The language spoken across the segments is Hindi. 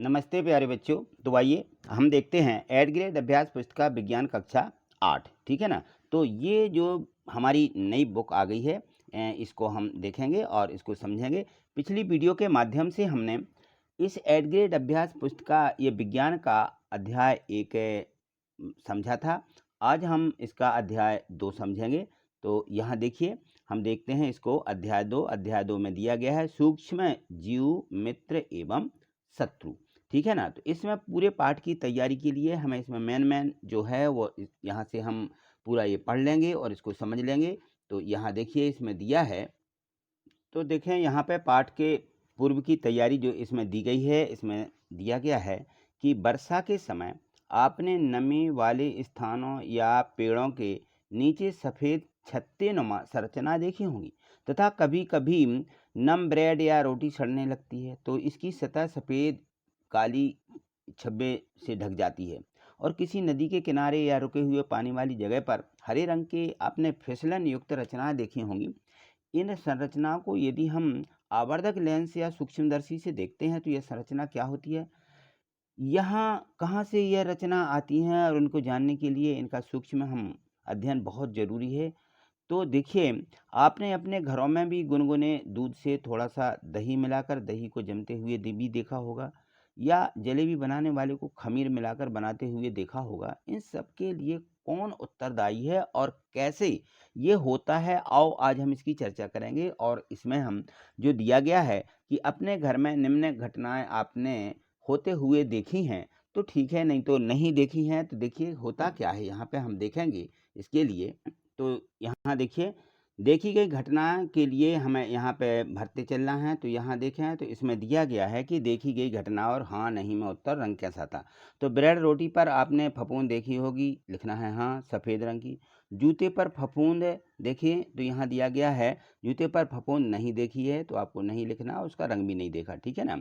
नमस्ते प्यारे बच्चों। तो आइए हम देखते हैं एड ग्रेड अभ्यास पुस्तिका विज्ञान कक्षा 8। ठीक है ना। तो ये जो हमारी नई बुक आ गई है, इसको हम देखेंगे और इसको समझेंगे। पिछली वीडियो के माध्यम से हमने इस एड ग्रेड अभ्यास पुस्तिका ये विज्ञान का अध्याय 1 समझा था। आज हम इसका अध्याय 2 समझेंगे। तो यहाँ देखिए, हम देखते हैं इसको। अध्याय 2 में दिया गया है सूक्ष्म जीव मित्र एवं शत्रु। ठीक है ना। तो इसमें पूरे पाठ की तैयारी के लिए हमें इसमें मेन जो है वो यहाँ से हम पूरा ये पढ़ लेंगे और इसको समझ लेंगे। तो यहाँ देखिए इसमें दिया है, तो देखें यहाँ पे पाठ के पूर्व की तैयारी जो इसमें दी गई है, इसमें दिया गया है कि वर्षा के समय आपने नमी वाले स्थानों या पेड़ों के नीचे सफ़ेद छत्तेनुमा संरचना देखी होंगी तथा कभी कभी नम ब्रेड या रोटी सड़ने लगती है तो इसकी सतह सफ़ेद काली छब्बे से ढक जाती है। और किसी नदी के किनारे या रुके हुए पानी वाली जगह पर हरे रंग के आपने फिसलन युक्त रचनाएं देखी होंगी। इन संरचनाओं को यदि हम आवर्धक लेंस या सूक्ष्मदर्शी से देखते हैं तो यह संरचना क्या होती है, यहाँ कहाँ से यह रचना आती हैं, और उनको जानने के लिए इनका सूक्ष्म हम अध्ययन बहुत ज़रूरी है। तो देखिए, आपने अपने घरों में भी गुनगुने दूध से थोड़ा सा दही मिलाकर दही को जमते हुए भी देखा होगा, या जलेबी बनाने वाले को खमीर मिलाकर बनाते हुए देखा होगा। इन सब के लिए कौन उत्तरदायी है और कैसे ये होता है, आओ आज हम इसकी चर्चा करेंगे। और इसमें हम जो दिया गया है कि अपने घर में निम्न घटनाएं आपने होते हुए देखी हैं, तो ठीक है, नहीं तो नहीं देखी हैं। तो देखिए होता क्या है, यहाँ पे हम देखेंगे इसके लिए। तो यहाँ देखिए, देखी गई घटना के लिए हमें यहाँ पे भरते चलना है। तो यहाँ देखें तो इसमें दिया गया है कि देखी गई घटना और हाँ नहीं में उत्तर रंग कैसा था। तो ब्रेड रोटी पर आपने फफूंद देखी होगी, लिखना है हाँ सफ़ेद रंग की। जूते पर फफूंद देखिए, तो यहाँ दिया गया है जूते पर फफूंद नहीं देखी है तो आपको नहीं लिखना, उसका रंग भी नहीं देखा। ठीक है ना।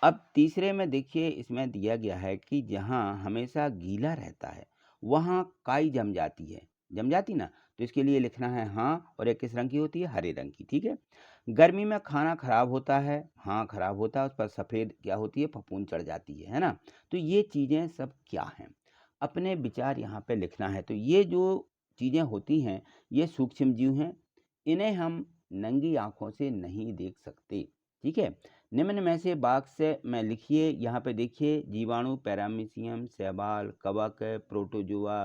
अब तीसरे में देखिए, इसमें दिया गया है कि जहाँ हमेशा गीला रहता है वहाँ काई जम जाती ना, तो इसके लिए लिखना है हाँ। और एक किस रंग की होती है, हरे रंग की। ठीक है। गर्मी में खाना खराब होता है, हाँ खराब होता है, उस पर सफ़ेद क्या होती है, फफूंद चढ़ जाती है ना। तो ये चीज़ें सब क्या हैं, अपने विचार यहाँ पे लिखना है। तो ये जो चीज़ें होती हैं ये सूक्ष्म जीव हैं, इन्हें हम नंगी आँखों से नहीं देख सकते। ठीक है। निम्न में से वाक्य से में लिखिए। यहाँ पे देखिए, जीवाणु, पैरामीशियम, शैवाल, कवक, प्रोटोजोआ,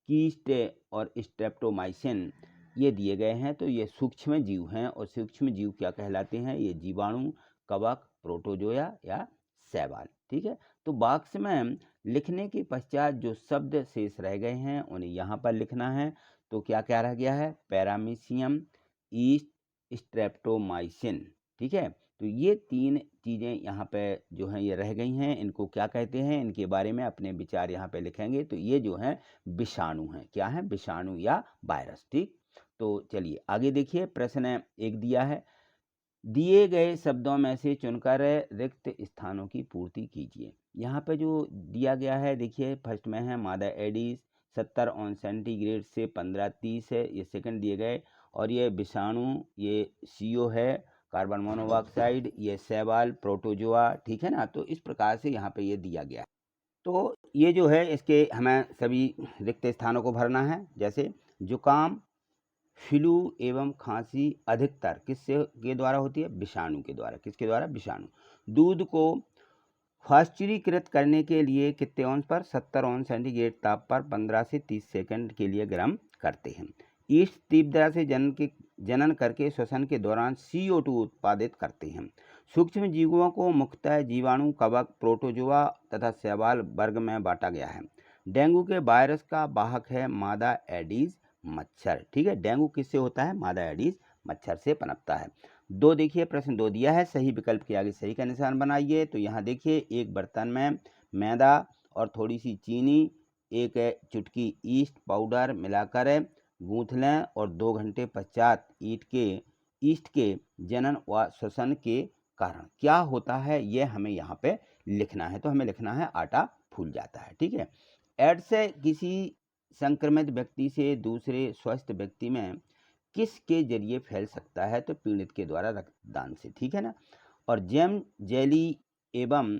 कीस्ट और स्ट्रेप्टोमाइसिन ये दिए गए हैं। तो ये सूक्ष्म जीव हैं। और सूक्ष्म जीव क्या कहलाते हैं, ये जीवाणु, कवक, प्रोटोजोआ या शैवाल। ठीक है। तो बॉक्स में लिखने के पश्चात जो शब्द शेष रह गए हैं उन्हें यहाँ पर लिखना है। तो क्या क्या रह गया है, पैरामीशियम, ईस्ट, स्ट्रेप्टोमाइसिन। ठीक है। तो ये 3 चीज़ें यहाँ पे जो हैं ये रह गई हैं। इनको क्या कहते हैं, इनके बारे में अपने विचार यहाँ पे लिखेंगे। तो ये जो हैं विषाणु हैं। क्या है, विषाणु या वायरस। ठीक। तो चलिए आगे देखिए, प्रश्न 1 दिया है, दिए गए शब्दों में से चुनकर रिक्त स्थानों की पूर्ति कीजिए। यहाँ पे जो दिया गया है देखिए, फर्स्ट में है मादा एडिस 70 ऑन सेंटीग्रेड से 1530 है, ये सेकंड दिए गए। और ये विषाणु ये CO है, कार्बन मोनोऑक्साइड, ये शैवाल, प्रोटोजोआ। ठीक है ना। तो इस प्रकार से यहाँ पे ये दिया गया है। तो ये जो है इसके हमें सभी रिक्त स्थानों को भरना है। जैसे जुकाम, फ्लू एवं खांसी अधिकतर किससे के द्वारा होती है, विषाणु के द्वारा। किसके द्वारा, विषाणु। दूध को पाश्चुरीकृत करने के लिए कितने ऑन पर, 70 ऑन सेंटीग्रेड ताप पर 15 से 30 सेकंड के लिए गर्म करते हैं। ईस्ट तीव्रता से जनन करके श्वसन के दौरान CO2 उत्पादित करते हैं। सूक्ष्म जीवों को मुख्यतः जीवाणु, कवक, प्रोटोजोआ तथा शैवाल वर्ग में बांटा गया है। डेंगू के वायरस का वाहक है मादा एडीज मच्छर। ठीक है। डेंगू किससे होता है, मादा एडीज मच्छर से पनपता है। 2 देखिए, प्रश्न 2 दिया है, सही विकल्प के आगे सही का निशान बनाइए। तो यहाँ देखिए, एक बर्तन में मैदा और थोड़ी सी चीनी, एक चुटकी ईस्ट पाउडर मिलाकर गूंथ लें और 2 घंटे पश्चात ईस्ट के जनन व श्वसन के कारण क्या होता है ये हमें यहाँ पे लिखना है। तो हमें लिखना है आटा फूल जाता है। ठीक है। एड्स से किसी संक्रमित व्यक्ति से दूसरे स्वस्थ व्यक्ति में किसके जरिए फैल सकता है, तो पीड़ित के द्वारा रक्तदान से। ठीक है ना। और जैम, जेली एवं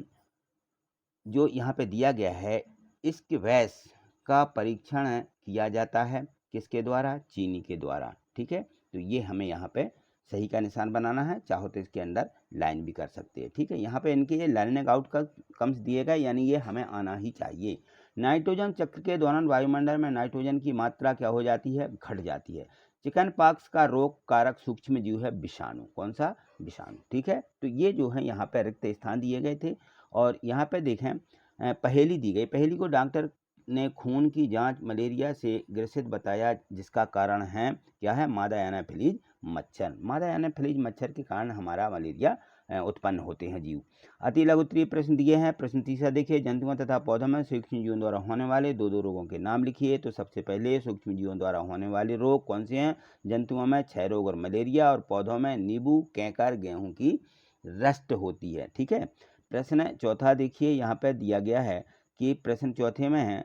जो यहाँ पे दिया गया है, इसके वैस का परीक्षण किया जाता है किसके द्वारा? चीनी के द्वारा। ठीक है, तो ये हमें यहाँ पे सही का निशान बनाना है, चाहो तो इसके अंदर लाइन भी कर सकते हैं। ठीक है, यहाँ पे इनके ये लर्निंग आउटकम्स दिए गए, यानी ये हमें आना ही चाहिए। नाइट्रोजन चक्र के दौरान वायुमंडल में नाइट्रोजन की मात्रा क्या हो जाती है? घट जाती है। चिकन पॉक्स का रोग कारक सूक्ष्म जीव है विषाणु। कौन सा? विषाणु। ठीक है, तो ये जो है यहाँ पे रिक्त स्थान दिए गए थे। और यहाँ पे देखें पहेली दी गई। पहेली को डॉक्टर ने खून की जांच मलेरिया से ग्रसित बताया, जिसका कारण है क्या है? मादा एनाफिलीज मच्छर। मादा एनाफिलीज मच्छर के कारण हमारा मलेरिया उत्पन्न होते हैं जीव। अति लघु उत्तरीय प्रश्न दिए हैं। प्रश्न तीसरा देखिए, जंतुओं तथा पौधों में सूक्ष्म जीवों द्वारा होने वाले दो दो रोगों के नाम लिखिए। तो सबसे पहले सूक्ष्म जीवों द्वारा होने वाले रोग कौन से हैं? जंतुओं में क्षय रोग और मलेरिया, और पौधों में नींबू, कैंकर, गेहूं की रस्ट होती है। ठीक है, प्रश्न चौथा देखिए, यहाँ पर दिया गया है कि प्रश्न चौथे में है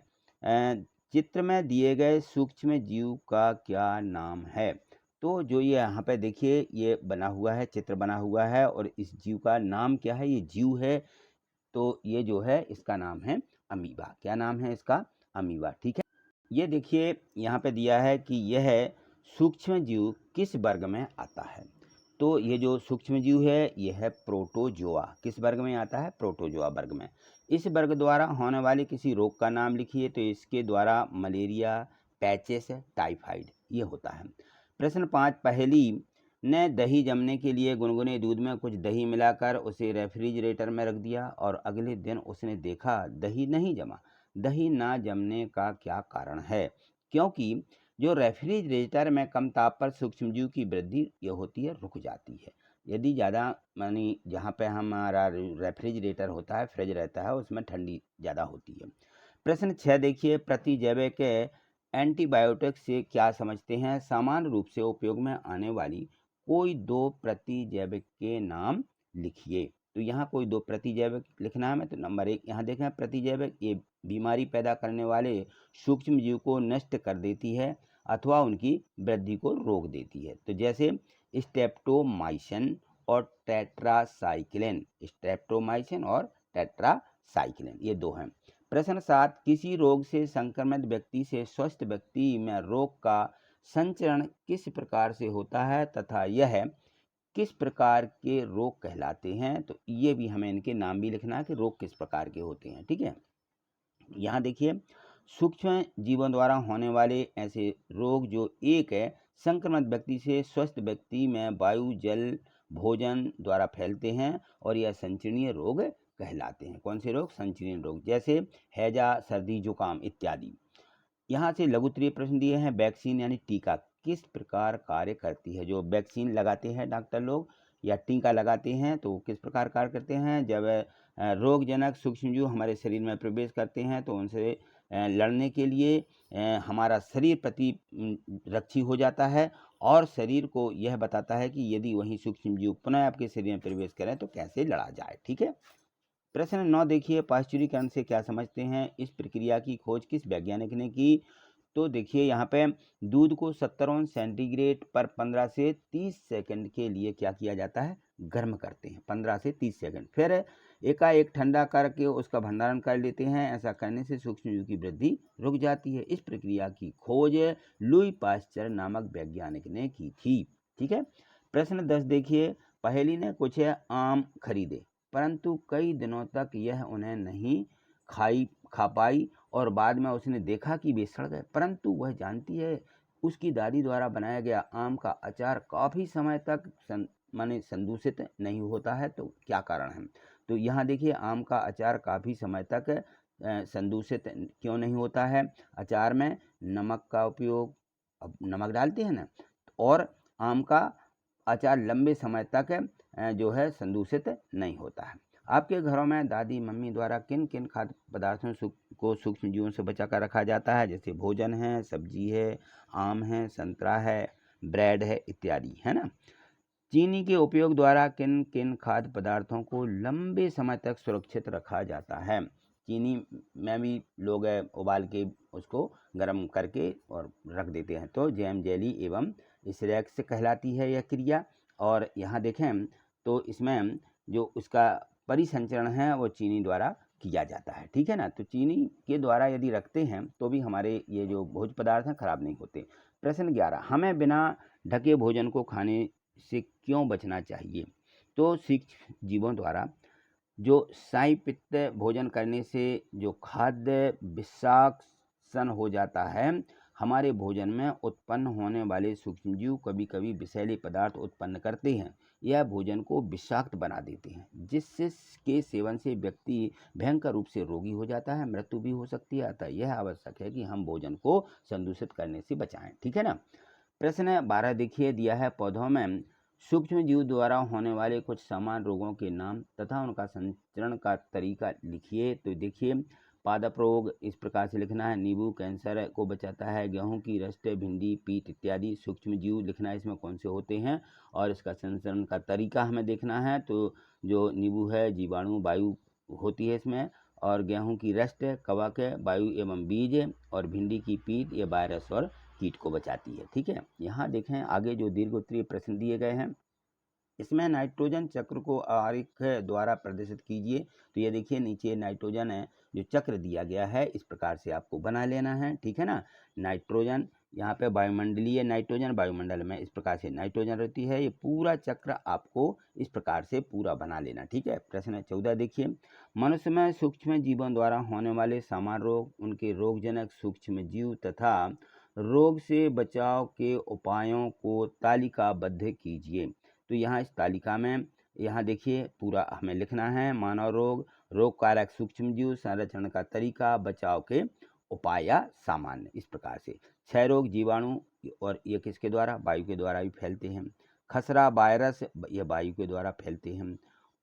चित्र में दिए गए सूक्ष्म जीव का क्या नाम है? तो जो ये यहाँ पे देखिए ये बना हुआ है, चित्र बना हुआ है, और इस जीव का नाम क्या है? ये जीव है, तो ये जो है इसका नाम है अमीबा। क्या नाम है इसका? अमीबा। ठीक है, ये देखिए यहाँ पे दिया है कि यह सूक्ष्म जीव किस वर्ग में आता है? तो ये जो सूक्ष्म जीव है ये है प्रोटोजोआ। किस वर्ग में आता है? प्रोटोजोआ वर्ग में। इस वर्ग द्वारा होने वाले किसी रोग का नाम लिखिए। तो इसके द्वारा मलेरिया, पैचेस, टाइफाइड ये होता है। प्रश्न 5, पहेली ने दही जमने के लिए गुनगुने दूध में कुछ दही मिलाकर उसे रेफ्रिजरेटर में रख दिया, और अगले दिन उसने देखा दही नहीं जमा। दही ना जमने का क्या कारण है? क्योंकि जो रेफ्रिजरेटर में कम ताप पर सूक्ष्मजीव की वृद्धि ये होती है, रुक जाती है। यदि ज़्यादा मानी जहाँ पे हमारा रेफ्रिजरेटर होता है, फ्रिज रहता है, उसमें ठंडी ज़्यादा होती है। प्रश्न 6 देखिए, प्रतिजैविक एंटीबायोटिक से क्या समझते हैं? सामान्य रूप से उपयोग में आने वाली कोई दो प्रतिजैविक के नाम लिखिए। तो यहाँ कोई दो प्रतिजैविक लिखना है हमें। तो नंबर 1 यहाँ देखें, प्रतिजैविक ये बीमारी पैदा करने वाले सूक्ष्म जीव को नष्ट कर देती है अथवा उनकी वृद्धि को रोक देती है। तो जैसे स्ट्रेप्टोमाइसिन और टेट्रासाइक्लिन। स्ट्रेप्टोमाइसिन और टेट्रासाइक्लिन ये दो हैं। प्रश्न 7, किसी रोग से संक्रमित व्यक्ति से स्वस्थ व्यक्ति में रोग का संचरण किस प्रकार से होता है तथा यह किस प्रकार के रोग कहलाते हैं? तो ये भी हमें इनके नाम भी लिखना है कि रोग किस प्रकार के होते हैं। ठीक है, यहाँ देखिए, सूक्ष्म जीवों द्वारा होने वाले ऐसे रोग जो एक है संक्रमित व्यक्ति से स्वस्थ व्यक्ति में वायु, जल, भोजन द्वारा फैलते हैं, और यह संचरणीय रोग कहलाते हैं। कौन से रोग? संचरणीय रोग, जैसे हैजा, सर्दी, जुकाम इत्यादि। यहाँ से लघु उत्तरीय प्रश्न दिए हैं। वैक्सीन यानी टीका किस प्रकार कार्य करती है? जो वैक्सीन लगाते हैं डॉक्टर लोग या टीका लगाते हैं, तो किस प्रकार कार्य करते हैं? जब रोगजनक सूक्ष्मजीव हमारे शरीर में प्रवेश करते हैं तो उनसे लड़ने के लिए हमारा शरीर प्रतिरक्षी हो जाता है, और शरीर को यह बताता है कि यदि वही सूक्ष्मजीव पुनः आपके शरीर में प्रवेश करें तो कैसे लड़ा जाए। ठीक है, प्रश्न 9 देखिए, पाश्चुरीकरण से क्या समझते हैं? इस प्रक्रिया की खोज किस वैज्ञानिक ने की? तो देखिए यहाँ पे दूध को 70 सेंटीग्रेड पर 15 से 30 सेकंड के लिए क्या किया जाता है? गर्म करते हैं 15 से 30 सेकंड, फिर एकाएक ठंडा करके उसका भंडारण कर लेते हैं। ऐसा करने से सूक्ष्मजीव की वृद्धि रुक जाती है। इस प्रक्रिया की खोज लुई पाश्चर नामक वैज्ञानिक ने की थी। ठीक है, प्रश्न 10 देखिए, पहेली ने कुछ आम खरीदे परंतु कई दिनों तक यह उन्हें नहीं खा पाई, और बाद में उसने देखा कि वे सड़ गए, परंतु वह जानती है उसकी दादी द्वारा बनाया गया आम का अचार काफ़ी समय तक संदूषित नहीं होता है। तो क्या कारण है? तो यहाँ देखिए, आम का अचार काफ़ी समय तक संदूषित क्यों नहीं होता है? अचार में नमक का उपयोग, अब नमक डालते हैं ना, और आम का अचार लंबे समय तक जो है संदूषित नहीं होता है। आपके घरों में दादी मम्मी द्वारा किन किन खाद्य पदार्थों को सूक्ष्म जीवों से बचा कर रखा जाता है? जैसे भोजन है, सब्जी है, आम है, संतरा है, ब्रेड है इत्यादि, है ना। चीनी के उपयोग द्वारा किन किन खाद्य पदार्थों को लंबे समय तक सुरक्षित रखा जाता है? चीनी में भी लोग उबाल के उसको गर्म करके और रख देते हैं। तो जैम, जेली एवं स्नैक्स कहलाती है यह क्रिया। और यहाँ देखें तो इसमें जो उसका परिसंचरण है वो चीनी द्वारा किया जाता है, ठीक है ना। तो चीनी के द्वारा यदि रखते हैं तो भी हमारे ये जो भोज्य पदार्थ हैं खराब नहीं होते। प्रश्न 11, हमें बिना ढके भोजन को खाने से क्यों बचना चाहिए? तो सूक्ष्म जीवों द्वारा जो साई पित्त भोजन करने से जो खाद्य विषाक्सन हो जाता है, हमारे भोजन में उत्पन्न होने वाले सूक्ष्मजीव कभी कभी विषैले पदार्थ उत्पन्न करते हैं, यह भोजन को विषाक्त बना देते हैं, जिससे के सेवन से व्यक्ति भयंकर रूप से रोगी हो जाता है, मृत्यु भी हो सकती है। अतः यह आवश्यक है कि हम भोजन को संदूषित करने से बचाएं, ठीक है ना। प्रश्न 12 देखिए, दिया है पौधों में सूक्ष्म जीव द्वारा होने वाले कुछ सामान्य रोगों के नाम तथा उनका संचरण का तरीका लिखिए। तो देखिए, पादप रोग इस प्रकार से लिखना है, नींबू कैंसर को बचाता है, गेहूं की रस्ट, भिंडी, पीट इत्यादि सूक्ष्म जीव लिखना है, इसमें कौन से होते हैं और इसका संचरण का तरीका हमें देखना है। तो जो नींबू है जीवाणु वायु होती है इसमें, और गेहूं की रस्ट कवक वायु एवं बीज, और भिंडी की पीट ये वायरस और कीट को बचाती है, ठीक है। यहाँ देखें आगे जो दीर्घ उत्तरीय प्रश्न दिए गए हैं, इसमें नाइट्रोजन चक्र को आरेख द्वारा प्रदर्शित कीजिए। तो ये देखिए नीचे नाइट्रोजन है जो चक्र दिया गया है, इस प्रकार से आपको बना लेना है, ठीक है ना। नाइट्रोजन यहाँ पे वायुमंडलीय नाइट्रोजन, वायुमंडल में इस प्रकार से नाइट्रोजन रहती है, ये पूरा चक्र आपको इस प्रकार से पूरा बना लेना, ठीक है। प्रश्न 14 देखिए, मनुष्य में सूक्ष्म जीवों द्वारा होने वाले सामान्य रोग, उनके रोगजनक सूक्ष्म जीव तथा रोग से बचाव के उपायों को तालिकाबद्ध कीजिए। तो यहाँ इस तालिका में यहाँ देखिए पूरा हमें लिखना है, मानव रोग, रोग कारक सूक्ष्म जीव, संरक्षण का तरीका, बचाव के उपाय या सामान्य, इस प्रकार से। क्षय रोग जीवाणु, और ये किसके द्वारा? वायु के द्वारा भी फैलते हैं। खसरा वायरस, ये वायु के द्वारा फैलते हैं।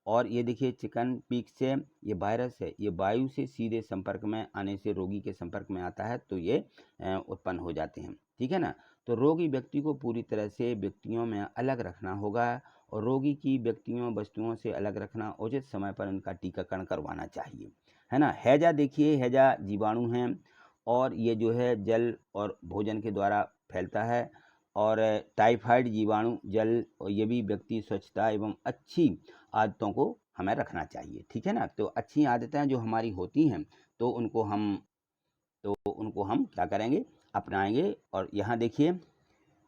और ये देखिए चिकन पीक से, ये वायरस है, ये वायु से सीधे संपर्क में आने से रोगी के संपर्क में आता है तो ये उत्पन्न हो जाते हैं, ठीक है ना। तो रोगी व्यक्ति को पूरी तरह से व्यक्तियों में अलग रखना होगा, और रोगी की व्यक्तियों वस्तुओं से अलग रखना, उचित समय पर इनका टीकाकरण करवाना चाहिए, है ना। हैजा देखिए, हैजा जीवाणु हैं और ये जो है जल और भोजन के द्वारा फैलता है। और टाइफाइड जीवाणु जल, और ये भी व्यक्ति स्वच्छता एवं अच्छी आदतों को हमें रखना चाहिए, ठीक है ना। तो अच्छी आदतें जो हमारी होती हैं तो उनको हम क्या करेंगे? अपनाएंगे। और यहाँ देखिए,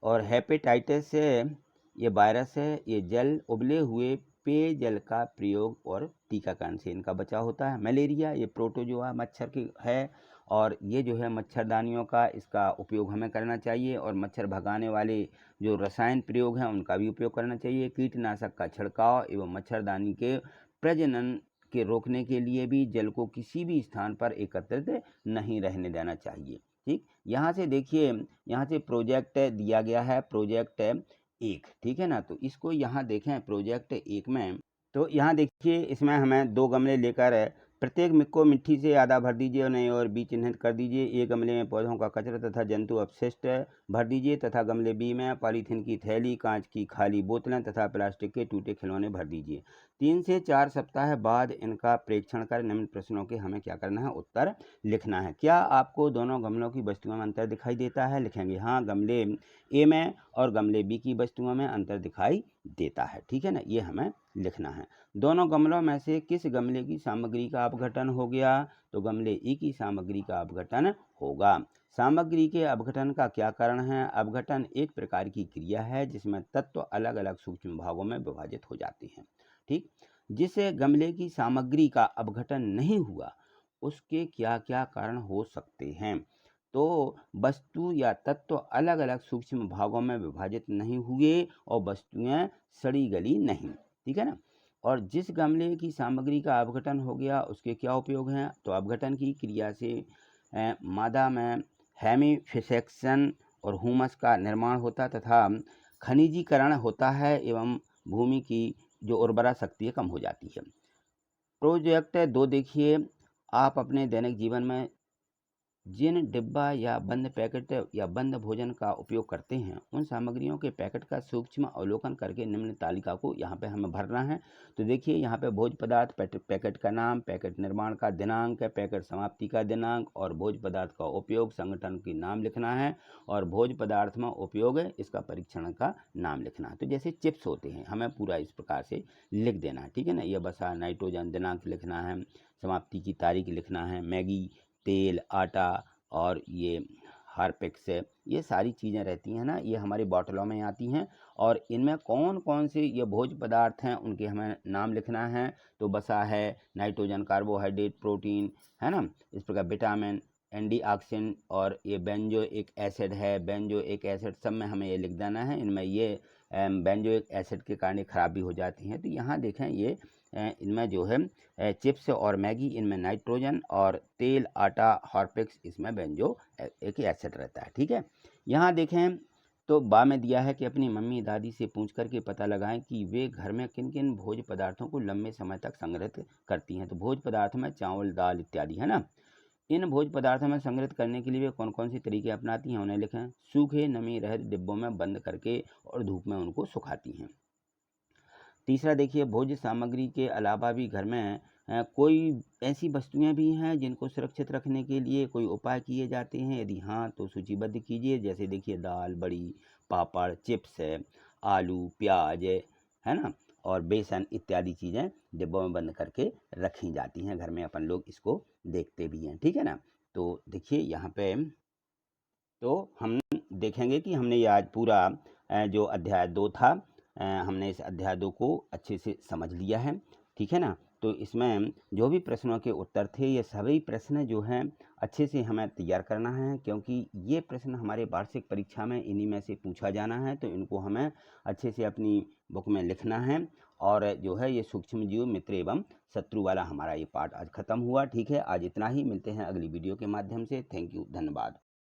और हेपेटाइटिस ये वायरस है, ये जल उबले हुए पेयजल का प्रयोग और टीकाकरण से इनका बचाव होता है। मलेरिया, ये प्रोटोजोआ मच्छर की है, और ये जो है मच्छरदानियों का इसका उपयोग हमें करना चाहिए, और मच्छर भगाने वाले जो रसायन प्रयोग हैं उनका भी उपयोग करना चाहिए। कीटनाशक का छिड़काव एवं मच्छरदानी के प्रजनन के रोकने के लिए भी जल को किसी भी स्थान पर एकत्रित नहीं रहने देना चाहिए, ठीक। यहाँ से देखिए, यहाँ से प्रोजेक्ट दिया गया है, प्रोजेक्ट 1, ठीक है ना। तो इसको यहाँ देखें प्रोजेक्ट 1 में, तो यहाँ देखिए इसमें हमें 2 गमले लेकर प्रत्येक को मिट्टी से आधा भर दीजिए और नए और बी चिन्हित कर दीजिए। एक गमले में पौधों का कचरा तथा जंतु अपशिष्ट भर दीजिए, तथा गमले बी में पॉलीथीन की थैली, कांच की खाली बोतलें तथा प्लास्टिक के टूटे खिलौने भर दीजिए। 3 से 4 सप्ताह बाद इनका प्रेक्षण कर निम्न प्रश्नों के हमें क्या करना है? उत्तर लिखना है। क्या आपको दोनों गमलों की वस्तुओं में अंतर दिखाई देता है? लिखेंगे हाँ, गमले ए में और गमले बी की वस्तुओं में अंतर दिखाई देता है, ठीक है ना। ये हमें लिखना है। दोनों गमलों में से किस गमले की सामग्री का अपघटन हो गया? तो गमले ई की सामग्री का अपघटन होगा। सामग्री के अपघटन का क्या कारण है? अपघटन एक प्रकार की क्रिया है जिसमें तत्व अलग अलग सूक्ष्म भागों में विभाजित हो जाते हैं, ठीक। जिस गमले की सामग्री का अपघटन नहीं हुआ उसके क्या क्या कारण हो सकते हैं? तो वस्तु या तत्व अलग अलग सूक्ष्म भागों में विभाजित नहीं हुए और वस्तुएं सड़ी गली नहीं, ठीक है ना। और जिस गमले की सामग्री का अपघटन हो गया उसके क्या उपयोग हैं? तो अपघटन की क्रिया से मादा में हेमिफिसेक्शन और हुमस का निर्माण होता तथा खनिजीकरण होता है एवं भूमि की जो उर्वरा शक्ति कम हो जाती है। प्रोजेक्ट 2 देखिए, आप अपने दैनिक जीवन में जिन डिब्बा या बंद पैकेट या बंद भोजन का उपयोग करते हैं उन सामग्रियों के पैकेट का सूक्ष्म अवलोकन करके निम्न तालिका को यहाँ पे हमें भरना है। तो देखिए यहाँ पे भोज्य पदार्थ पैकेट का नाम, पैकेट निर्माण का दिनांक, पैकेट समाप्ति का दिनांक और भोज्य पदार्थ का उपयोग, संगठन की नाम लिखना है और भोज्य पदार्थ में उपयोग है इसका परीक्षण का नाम लिखना है। तो जैसे चिप्स होते हैं हमें पूरा इस प्रकार से लिख देना है, ठीक है ना। ये बसा, नाइट्रोजन, दिनांक लिखना है, समाप्ति की तारीख लिखना है, मैगी, तेल, आटा और ये हार्पिक्स है, ये सारी चीज़ें रहती हैं ना, ये हमारी बॉटलों में आती हैं और इनमें कौन कौन से ये भोज्य पदार्थ हैं उनके हमें नाम लिखना है। तो बसा है, नाइट्रोजन, कार्बोहाइड्रेट, प्रोटीन, है ना, इस प्रकार विटामिन, एंटीऑक्सीडेंट और ये बेंजोइक एसिड है, बेंजोइक एसिड सब में हमें ये लिख देना है। इनमें ये बेंजोइक एसिड के कारण खराबी हो जाती हैं। तो यहाँ देखें ये इनमें जो है चिप्स और मैगी इनमें नाइट्रोजन और तेल, आटा, हॉर्पिक्स इसमें बेंजो एक एसिड रहता है, ठीक है। यहाँ देखें तो बा में दिया है कि अपनी मम्मी दादी से पूछ करके पता लगाएं कि वे घर में किन किन भोज्य पदार्थों को लंबे समय तक संग्रहित करती हैं। तो भोज्य पदार्थ में चावल, दाल इत्यादि, है ना। इन भोज्य पदार्थों में संग्रहित करने के लिए वे कौन कौन से तरीके अपनाती हैं उन्हें लिखें। सूखे नमी रहित डिब्बों में बंद करके और धूप में उनको सुखाती हैं। तीसरा देखिए, भोज्य सामग्री के अलावा भी घर में कोई ऐसी वस्तुएं भी हैं जिनको सुरक्षित रखने के लिए कोई उपाय किए जाते हैं, यदि हाँ तो सूचीबद्ध कीजिए। जैसे देखिए दाल, बड़ी, पापड़, चिप्स है, आलू, प्याज है ना, और बेसन इत्यादि चीज़ें डिब्बों में बंद करके रखी जाती हैं। घर में अपन लोग इसको देखते भी हैं, ठीक है ना। तो देखिए यहाँ पे तो हम देखेंगे कि हमने ये आज पूरा जो अध्याय 2 था हमने इस अध्याय 2 को अच्छे से समझ लिया है, ठीक है ना। तो इसमें जो भी प्रश्नों के उत्तर थे ये सभी प्रश्न जो हैं अच्छे से हमें तैयार करना है, क्योंकि ये प्रश्न हमारे वार्षिक परीक्षा में इन्हीं में से पूछा जाना है। तो इनको हमें अच्छे से अपनी बुक में लिखना है। और जो है ये सूक्ष्म जीव, मित्र एवं शत्रु वाला हमारा ये पाठ आज खत्म हुआ, ठीक है। आज इतना ही, मिलते हैं अगली वीडियो के माध्यम से। थैंक यू, धन्यवाद।